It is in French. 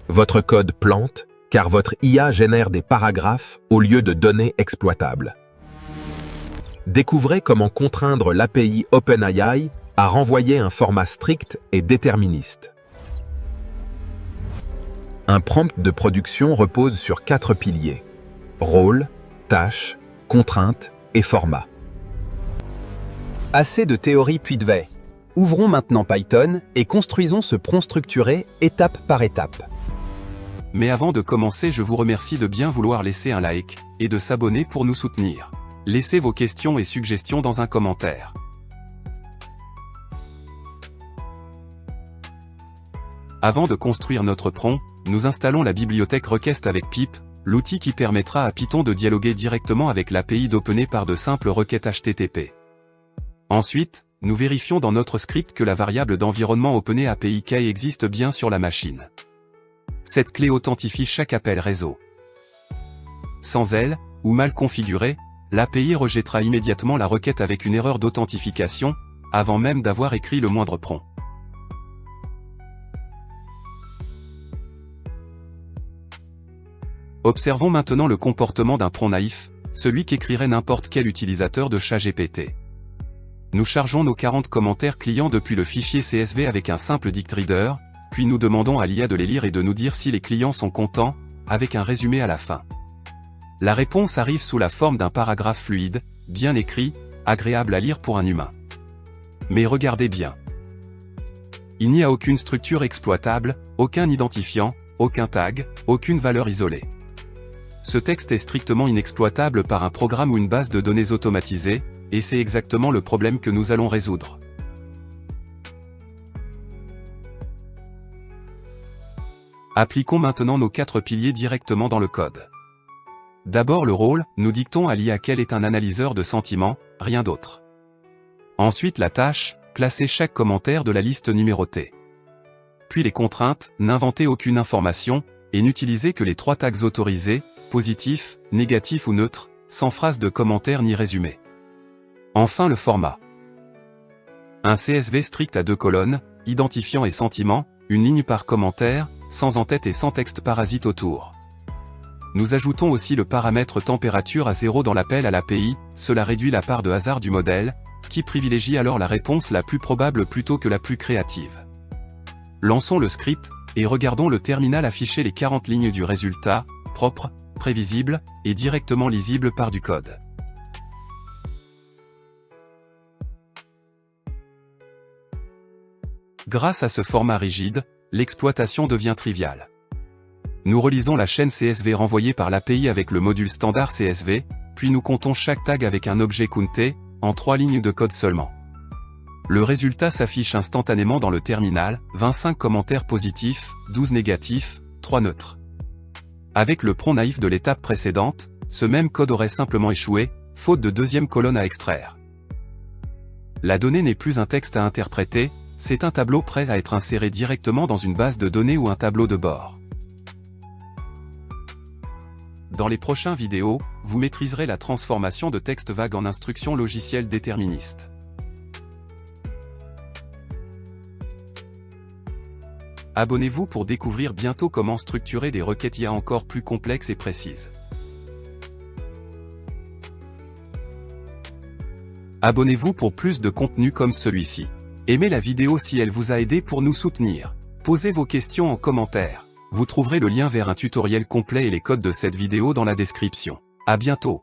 Votre code plante, car votre IA génère des paragraphes au lieu de données exploitables. Découvrez comment contraindre l'API OpenAI à renvoyer un format strict et déterministe. Un prompt de production repose sur 4 piliers: rôle, tâche, contrainte et format. Assez de théorie puis de veille. Ouvrons maintenant Python et construisons ce prompt structuré étape par étape. Mais avant de commencer, je vous remercie de bien vouloir laisser un like et de s'abonner pour nous soutenir. Laissez vos questions et suggestions dans un commentaire. Avant de construire notre prompt, nous installons la bibliothèque request avec pip, l'outil qui permettra à Python de dialoguer directement avec l'API d'OpenAI par de simples requêtes HTTP. Ensuite, nous vérifions dans notre script que la variable d'environnement OpenAI API Key existe bien sur la machine. Cette clé authentifie chaque appel réseau. Sans elle, ou mal configurée, l'API rejettera immédiatement la requête avec une erreur d'authentification, avant même d'avoir écrit le moindre prompt. Observons maintenant le comportement d'un prompt naïf, celui qu'écrirait n'importe quel utilisateur de ChatGPT. Nous chargeons nos 40 commentaires clients depuis le fichier CSV avec un simple dictreader, puis nous demandons à l'IA de les lire et de nous dire si les clients sont contents, avec un résumé à la fin. La réponse arrive sous la forme d'un paragraphe fluide, bien écrit, agréable à lire pour un humain. Mais regardez bien. Il n'y a aucune structure exploitable, aucun identifiant, aucun tag, aucune valeur isolée. Ce texte est strictement inexploitable par un programme ou une base de données automatisée, et c'est exactement le problème que nous allons résoudre. Appliquons maintenant nos 4 piliers directement dans le code. D'abord le rôle, nous dictons à l'IA quel est un analyseur de sentiments, rien d'autre. Ensuite la tâche, classer chaque commentaire de la liste numérotée. Puis les contraintes, n'inventer aucune information, et n'utiliser que les 3 tags autorisés, positif, négatif ou neutre, sans phrase de commentaire ni résumé. Enfin le format. Un CSV strict à 2 colonnes, identifiant et sentiment, une ligne par commentaire, sans en-tête et sans texte parasite autour. Nous ajoutons aussi le paramètre température à 0 dans l'appel à l'API, cela réduit la part de hasard du modèle, qui privilégie alors la réponse la plus probable plutôt que la plus créative. Lançons le script, et regardons le terminal afficher les 40 lignes du résultat, propre, prévisible, et directement lisible par du code. Grâce à ce format rigide, l'exploitation devient triviale. Nous relisons la chaîne CSV renvoyée par l'API avec le module standard CSV, puis nous comptons chaque tag avec un objet counté, en 3 lignes de code seulement. Le résultat s'affiche instantanément dans le terminal, 25 commentaires positifs, 12 négatifs, 3 neutres. Avec le prompt naïf de l'étape précédente, ce même code aurait simplement échoué, faute de deuxième colonne à extraire. La donnée n'est plus un texte à interpréter, c'est un tableau prêt à être inséré directement dans une base de données ou un tableau de bord. Dans les prochaines vidéos, vous maîtriserez la transformation de texte vague en instructions logicielles déterministes. Abonnez-vous pour découvrir bientôt comment structurer des requêtes IA encore plus complexes et précises. Abonnez-vous pour plus de contenu comme celui-ci. Aimez la vidéo si elle vous a aidé pour nous soutenir. Posez vos questions en commentaire. Vous trouverez le lien vers un tutoriel complet et les codes de cette vidéo dans la description. À bientôt.